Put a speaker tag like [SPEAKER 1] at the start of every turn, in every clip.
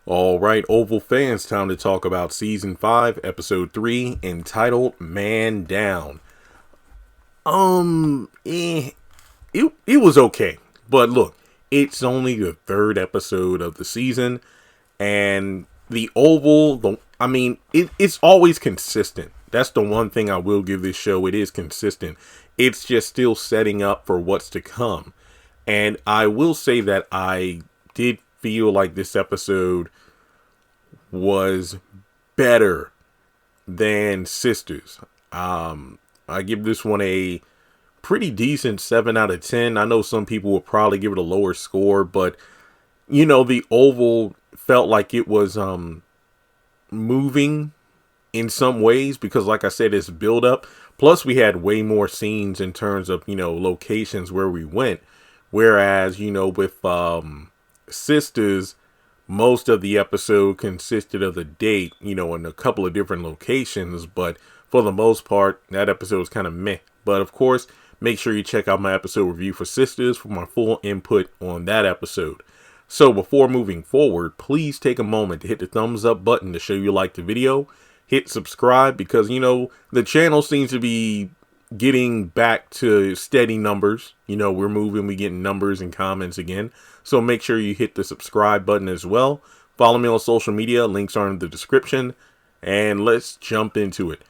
[SPEAKER 1] All right, Oval fans, time to talk about Season 5, Episode 3, entitled Man Down. It was okay. But look, it's only the third episode of the season, and the Oval, it's always consistent. That's the one thing I will give this show. It is consistent. It's just still setting up for what's to come. And I will say that I did feel like this episode was better than Sisters. I give this one a pretty decent 7 out of 10. I know some people will probably give it a lower score, but the Oval felt like it was moving in some ways because, like I said, it's build up. Plus, we had way more scenes in terms of locations where we went. Whereas with Sisters, most of the episode consisted of the date, in a couple of different locations. But for the most part, that episode was kind of meh. But of course, make sure you check out my episode review for Sisters for my full input on that episode. So before moving forward, please take a moment to hit the thumbs up button to show you like the video. Hit subscribe because, the channel seems to be getting back to steady numbers. We're moving, we getting numbers and comments again. So make sure you hit the subscribe button as well. Follow me on social media. Links are in the description. And let's jump into it.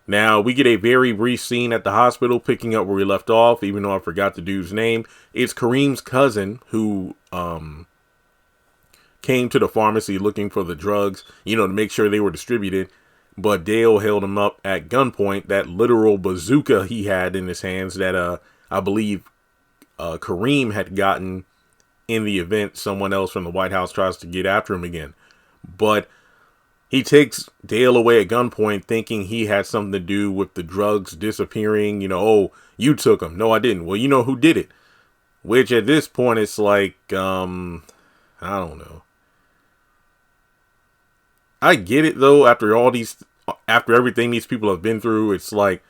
[SPEAKER 1] Now, we get a very brief scene at the hospital, picking up where we left off, even though I forgot the dude's name. It's Kareem's cousin who came to the pharmacy looking for the drugs, to make sure they were distributed. But Dale held him up at gunpoint. That literal bazooka he had in his hands that I believe Kareem had gotten in the event someone else from the White House tries to get after him again. But he takes Dale away at gunpoint thinking he had something to do with the drugs disappearing. Oh, you took them. No, I didn't. Well, you know who did it. Which at this point, it's like, I don't know. I get it though. After everything these people have been through, it's like,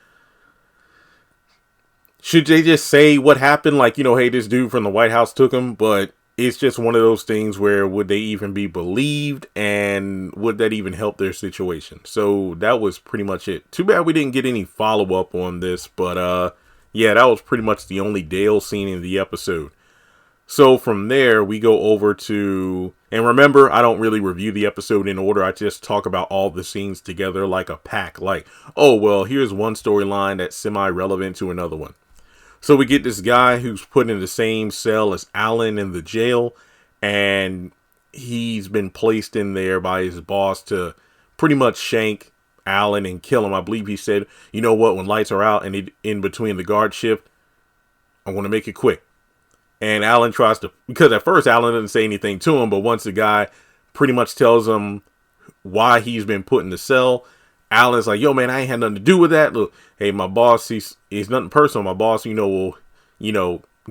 [SPEAKER 1] should they just say what happened? Like, hey, this dude from the White House took him. But it's just one of those things where would they even be believed, and would that even help their situation? So that was pretty much it. Too bad we didn't get any follow up on this. But yeah, that was pretty much the only Dale scene in the episode. So from there, we go over to, and remember, I don't really review the episode in order. I just talk about all the scenes together like a pack. Like, oh, well, here's one storyline that's semi-relevant to another one. So we get this guy who's put in the same cell as Alan in the jail, and he's been placed in there by his boss to pretty much shank Alan and kill him. I believe he said, you know what, when lights are out and in between the guard shift, I want to make it quick. And Alan tries to, because at first Alan doesn't say anything to him, but once the guy pretty much tells him why he's been put in the cell, Alan's like, yo, man, I ain't had nothing to do with that. Look, hey, my boss, he's nothing personal. My boss, will,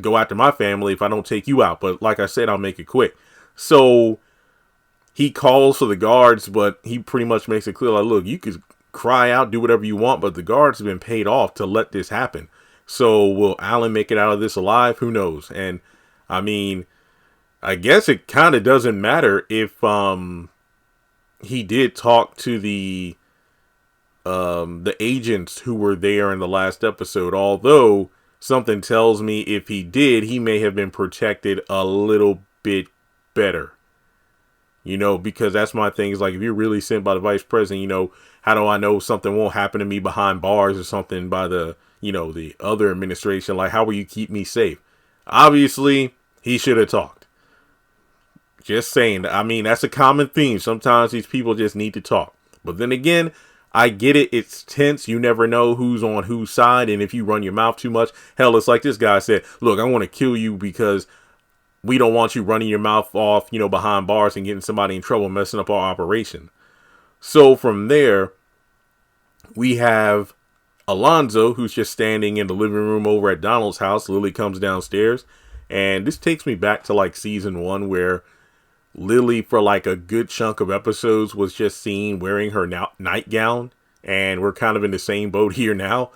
[SPEAKER 1] go after my family if I don't take you out. But like I said, I'll make it quick. So he calls for the guards, but he pretty much makes it clear, like, look, you could cry out, do whatever you want, but the guards have been paid off to let this happen. So will Alan make it out of this alive? Who knows? And I guess it kind of doesn't matter if he did talk to the agents who were there in the last episode. Although something tells me if he did, he may have been protected a little bit better. Because that's my thing. Is like, if you're really sent by the vice president, how do I know something won't happen to me behind bars or something by the the other administration? Like, how will you keep me safe? Obviously, he should have talked. Just saying. That's a common theme. Sometimes these people just need to talk. But then again, I get it. It's tense. You never know who's on whose side. And if you run your mouth too much, hell, it's like this guy said, look, I want to kill you because we don't want you running your mouth off, behind bars and getting somebody in trouble, messing up our operation. So from there, we have Alonzo, who's just standing in the living room over at Donald's house. Lily comes downstairs, and this takes me back to like season 1, where Lily, for like a good chunk of episodes, was just seen wearing her nightgown, and we're kind of in the same boat here now.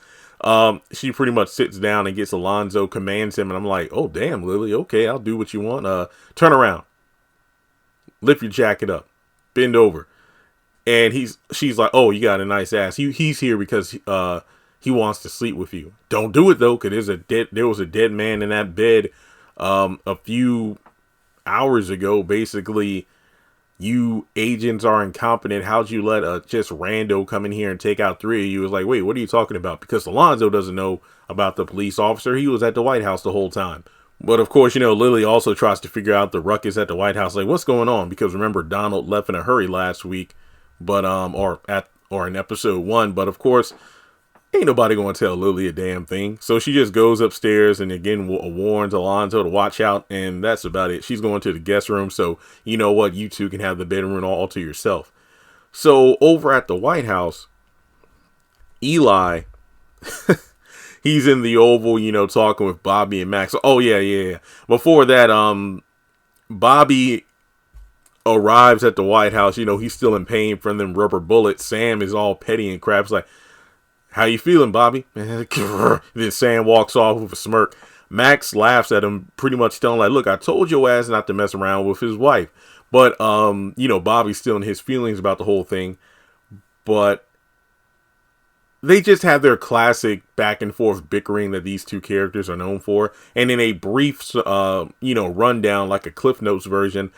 [SPEAKER 1] She pretty much sits down and gets Alonzo, commands him, and I'm like, oh damn, Lily, okay, I'll do what you want. Turn around, lift your jacket up. bend over. And she's like, oh, you got a nice ass. He's here because he wants to sleep with you. Don't do it though, because there was a dead man in that bed a few hours ago. Basically, you agents are incompetent. How'd you let a just rando come in here and take out 3 of you? It was like, wait, what are you talking about? Because Alonzo doesn't know about the police officer. He was at the White House the whole time. But of course, Lily also tries to figure out the ruckus at the White House. Like, what's going on? Because remember, Donald left in a hurry last week, but or in episode 1. But of course, ain't nobody going to tell Lily a damn thing. So she just goes upstairs and again warns Alonzo to watch out. And that's about it. She's going to the guest room. So you know what? You two can have the bedroom all to yourself. So over at the White House, Eli, he's in the Oval, talking with Bobby and Max. Oh, yeah. Before that, Bobby arrives at the White House. He's still in pain from them rubber bullets. Sam is all petty and crap. It's like, how you feeling, Bobby? Then Sam walks off with a smirk. Max laughs at him, pretty much telling like, look, I told your ass not to mess around with his wife. But, Bobby's still in his feelings about the whole thing. But they just have their classic back and forth bickering that these two characters are known for. And in a brief, rundown, like a Cliff Notes version,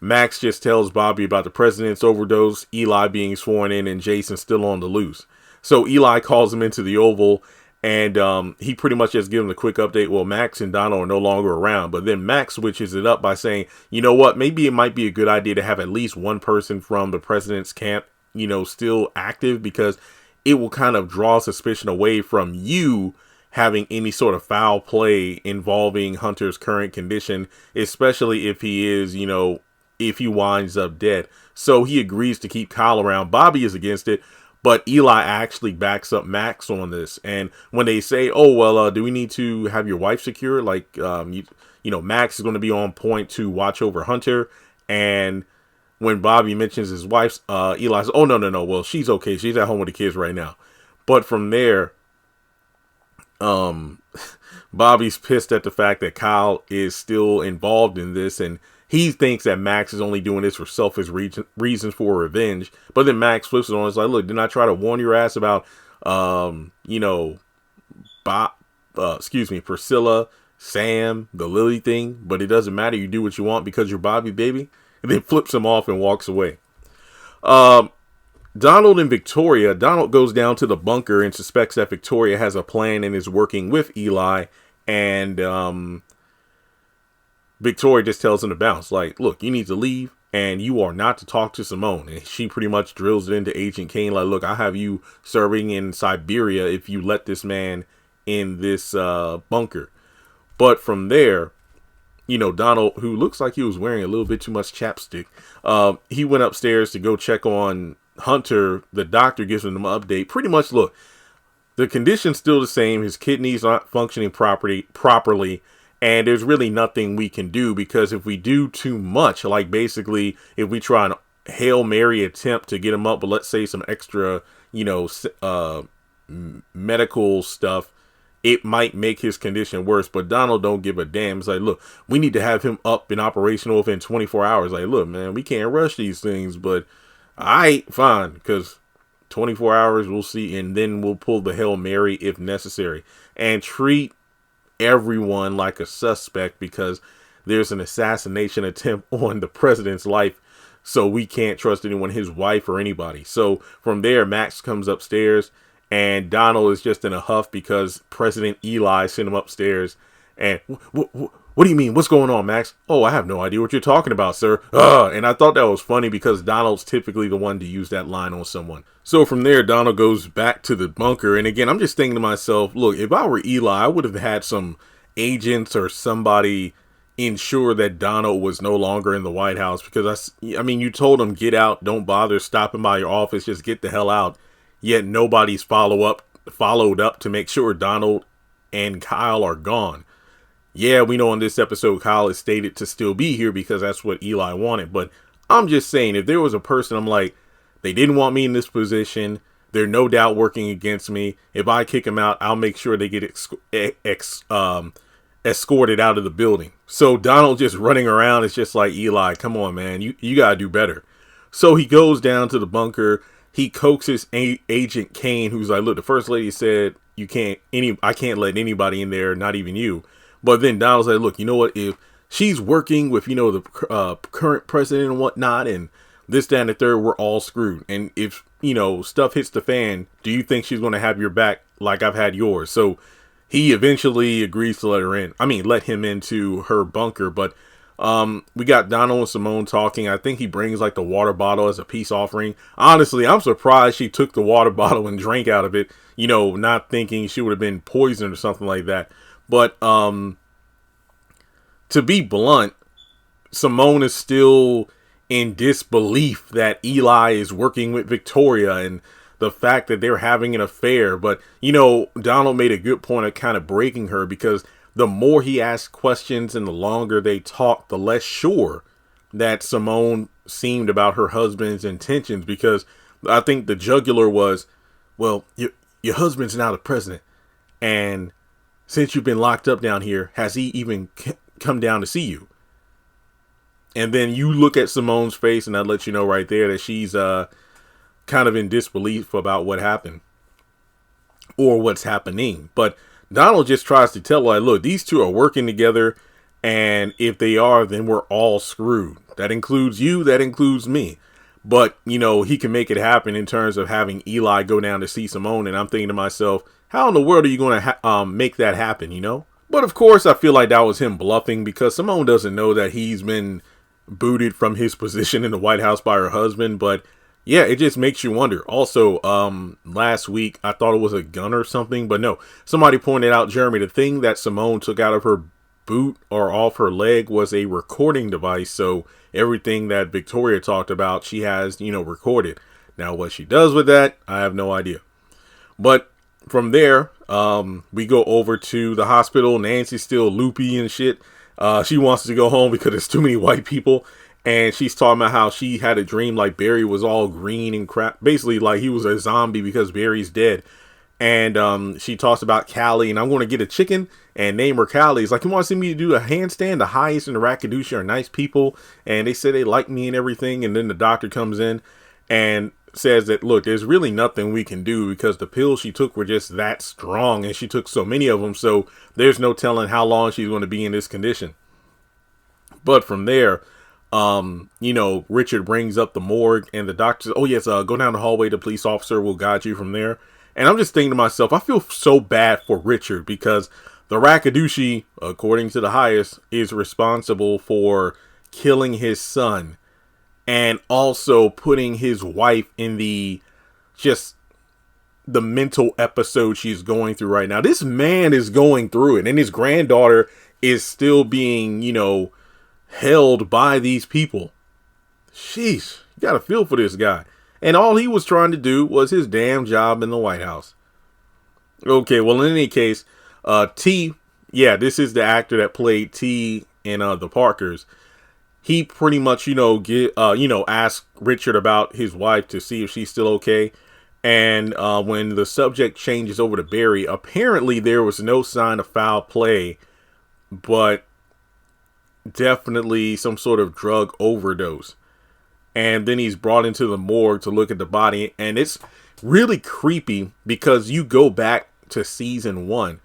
[SPEAKER 1] Max just tells Bobby about the president's overdose, Eli being sworn in, and Jason still on the loose. So Eli calls him into the Oval, and he pretty much just gives him a quick update. Well, Max and Donald are no longer around. But then Max switches it up by saying, you know what, maybe it might be a good idea to have at least one person from the president's camp, still active, because it will kind of draw suspicion away from you having any sort of foul play involving Hunter's current condition, especially if he is, if he winds up dead. So he agrees to keep Kyle around. Bobby is against it, but Eli actually backs up Max on this. And when they say, oh, well, do we need to have your wife secure? Like, Max is going to be on point to watch over Hunter. And when Bobby mentions his wife's, Eli's, oh, no. Well, she's okay. She's at home with the kids right now. But from there, Bobby's pissed at the fact that Kyle is still involved in this. And he thinks that Max is only doing this for selfish reasons for revenge. But then Max flips it on. It's like, look, didn't I try to warn your ass about, Priscilla, Sam, the Lily thing? But it doesn't matter. You do what you want because you're Bobby, baby. And then flips him off and walks away. Donald and Victoria. Donald goes down to the bunker and suspects that Victoria has a plan and is working with Eli. And Victoria just tells him to bounce. Like, look, you need to leave and you are not to talk to Simone. And she pretty much drills it into Agent Kane. Like, look, I have you serving in Siberia if you let this man in this bunker. But from there, Donald, who looks like he was wearing a little bit too much chapstick, he went upstairs to go check on Hunter. The doctor gives him an update. Pretty much, look, the condition's still the same. His kidneys aren't functioning properly. And there's really nothing we can do, because if we do too much, like basically if we try an Hail Mary attempt to get him up, but let's say some extra, medical stuff, it might make his condition worse. But Donald don't give a damn. It's like, look, we need to have him up and operational within 24 hours. Like, look, man, we can't rush these things, but fine, because 24 hours, we'll see. And then we'll pull the Hail Mary if necessary and treat everyone like a suspect, because there's an assassination attempt on the president's life. So we can't trust anyone, his wife or anybody. So from there, Max comes upstairs. And Donald is just in a huff because President Eli sent him upstairs. And what do you mean? What's going on, Max? Oh, I have no idea what you're talking about, sir. And I thought that was funny because Donald's typically the one to use that line on someone. So from there, Donald goes back to the bunker. And again, I'm just thinking to myself, look, if I were Eli, I would have had some agents or somebody ensure that Donald was no longer in the White House. Because, you told him, get out, don't bother stopping by your office, just get the hell out. Yet nobody's followed up to make sure Donald and Kyle are gone. Yeah, we know in this episode Kyle is stated to still be here because that's what Eli wanted. But I'm just saying, if there was a person, I'm like, they didn't want me in this position. They're no doubt working against me. If I kick them out, I'll make sure they get escorted out of the building. So Donald just running around is just like, Eli, come on, man. You got to do better. So he goes down to the bunker. He coaxes Agent Kane, who's like, look, the first lady said I can't let anybody in there, not even you. But then Donald's like, look, you know what? If she's working with, the current president and whatnot, and this, that, and the third, we're all screwed. And if, stuff hits the fan, do you think she's going to have your back like I've had yours? So he eventually agrees to let him into her bunker. But we got Donald and Simone talking. I think he brings like the water bottle as a peace offering. Honestly, I'm surprised she took the water bottle and drank out of it, not thinking she would have been poisoned or something like that. But to be blunt, Simone is still in disbelief that Eli is working with Victoria and the fact that they're having an affair. But, Donald made a good point of kind of breaking her, because the more he asked questions and the longer they talked, the less sure that Simone seemed about her husband's intentions. Because I think the jugular was, well, your husband's now the president. And since you've been locked up down here, has he even come down to see you? And then you look at Simone's face, and that lets you know right there that she's kind of in disbelief about what happened or what's happening. But Donald just tries to tell her, look, these two are working together, and if they are, then we're all screwed. That includes you, that includes me. But, he can make it happen in terms of having Eli go down to see Simone. And I'm thinking to myself, how in the world are you going to make that happen, But of course, I feel like that was him bluffing, because Simone doesn't know that he's been booted from his position in the White House by her husband. But yeah, it just makes you wonder. Also, last week, I thought it was a gun or something, but no, somebody pointed out, Jeremy, the thing that Simone took out of her boot or off her leg was a recording device. So everything that Victoria talked about, she has, recorded. Now, what she does with that, I have no idea. But from there, we go over to the hospital. Nancy's still loopy and shit. She wants to go home because there's too many white people. And she's talking about how she had a dream like Barry was all green and crap. Basically, like he was a zombie because Barry's dead. And she talks about Callie, and I'm going to get a chicken and name her Callie. It's like, you want to see me do a handstand? The highest in the Rakadusha are nice people, and they say they like me and everything. And then the doctor comes in and says that, look, there's really nothing we can do because the pills she took were just that strong, and she took so many of them. So there's no telling how long she's going to be in this condition. But from there, Richard brings up the morgue, and the doctor says, oh yes, go down the hallway. The police officer will guide you from there. And I'm just thinking to myself, I feel so bad for Richard, because the Rakadushi, according to the highest, is responsible for killing his son and also putting his wife in the mental episode she's going through right now. This man is going through it, and his granddaughter is still being, held by these people. Sheesh, you gotta feel for this guy. And all he was trying to do was his damn job in the White House. Okay, well, in any case, T, yeah, this is the actor that played T in the Parkers. He pretty much, asked Richard about his wife to see if she's still okay. And when the subject changes over to Barry, apparently there was no sign of foul play, but definitely some sort of drug overdose. And then he's brought into the morgue to look at the body. And it's really creepy because you go back to season 1.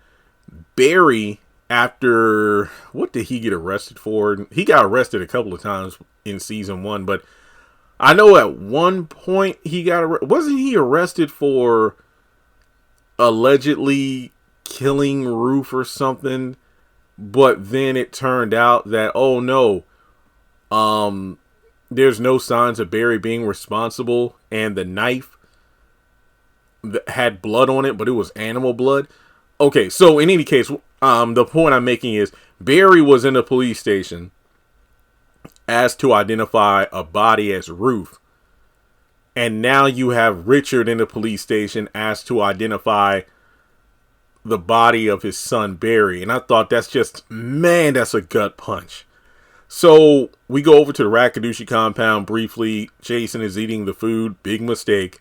[SPEAKER 1] Barry, after, what did he get arrested for? He got arrested a couple of times in season 1. But I know at one point he got wasn't he arrested for allegedly killing Ruth or something? But then it turned out that, oh no, there's no signs of Barry being responsible, and the knife had blood on it, but it was animal blood. Okay, so in any case, the point I'm making is Barry was in a police station asked to identify a body as Ruth, and now you have Richard in the police station asked to identify the body of his son Barry. And I thought, that's a gut punch. So we go over to the Rakadushi compound briefly. Jason is eating the food. Big mistake.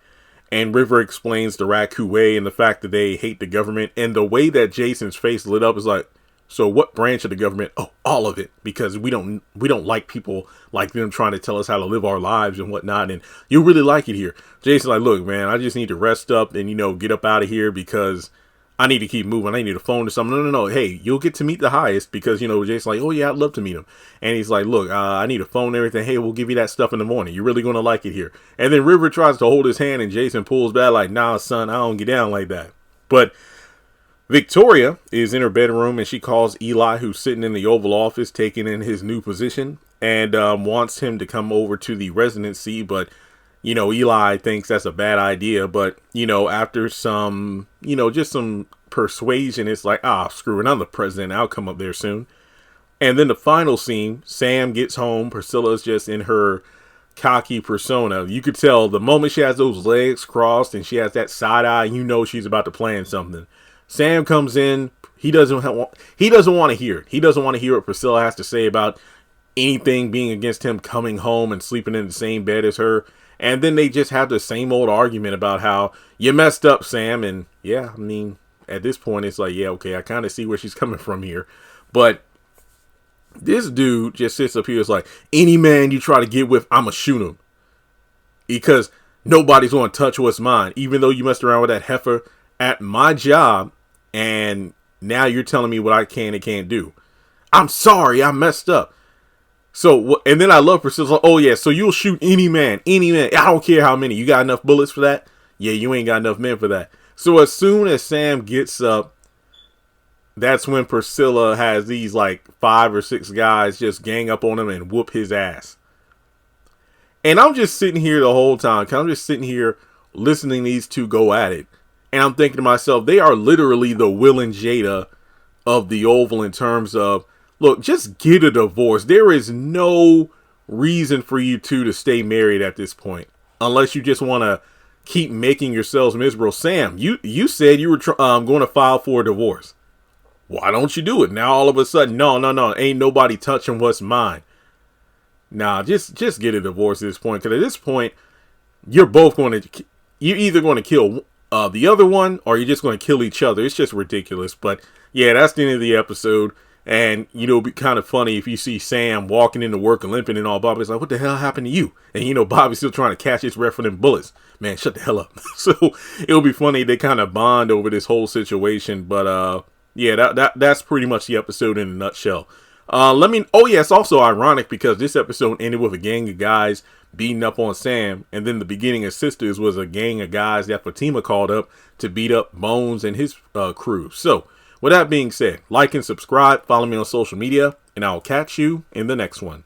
[SPEAKER 1] And River explains the Raku way and the fact that they hate the government. And the way that Jason's face lit up is like, So what branch of the government? Oh, all of it, because we don't like people like them trying to tell us how to live our lives and whatnot. And you really like it here. Jason's like, look, man, I just need to rest up and, get up out of here because I need to keep moving. I need a phone or something. No. Hey, you'll get to meet the highest because, Jason's like, oh yeah, I'd love to meet him. And he's like, look, I need a phone and everything. Hey, we'll give you that stuff in the morning. You're really going to like it here. And then River tries to hold his hand and Jason pulls back like, nah, son, I don't get down like that. But Victoria is in her bedroom and she calls Eli, who's sitting in the Oval Office, taking in his new position, and wants him to come over to the residency. But, Eli thinks that's a bad idea. But, after some, just some persuasion, it's like, screw it, I'm the president. I'll come up there soon. And then the final scene, Sam gets home. Priscilla's just in her cocky persona. You could tell the moment she has those legs crossed and she has that side eye, she's about to plan something. Sam comes in. He doesn't want to hear it. He doesn't want to hear what Priscilla has to say about anything being against him coming home and sleeping in the same bed as her. And then they just have the same old argument about how you messed up, Sam. And yeah, at this point, it's like, yeah, okay, I kind of see where she's coming from here. But this dude just sits up here. It's like, any man you try to get with, I'ma shoot him. Because nobody's going to touch what's mine. Even though you messed around with that heifer at my job. And now you're telling me what I can and can't do. I'm sorry, I messed up. So, and then I love Priscilla. Oh yeah, so you'll shoot any man. I don't care how many. You got enough bullets for that? Yeah, you ain't got enough men for that. So as soon as Sam gets up, that's when Priscilla has these like 5 or 6 guys just gang up on him and whoop his ass. And I'm just sitting here the whole time. I'm just sitting here listening to these two go at it. And I'm thinking to myself, they are literally the Will and Jada of the Oval in terms of, look, just get a divorce. There is no reason for you two to stay married at this point. Unless you just want to keep making yourselves miserable. Sam, you said you were going to file for a divorce. Why don't you do it? Now all of a sudden, no. Ain't nobody touching what's mine. Nah, just get a divorce at this point. Because at this point, you're either going to kill the other one, or you're just going to kill each other. It's just ridiculous. But yeah, that's the end of the episode. And, it'd be kind of funny if you see Sam walking into work and limping and all. Bobby's like, what the hell happened to you? And, Bobby's still trying to catch his breath for them bullets. Man, shut the hell up. So it'll be funny. They kind of bond over this whole situation. But, yeah, that's pretty much the episode in a nutshell. It's also ironic because this episode ended with a gang of guys beating up on Sam, and then the beginning of Sisters was a gang of guys that Fatima called up to beat up Bones and his crew. So, with that being said, like and subscribe, follow me on social media, and I'll catch you in the next one.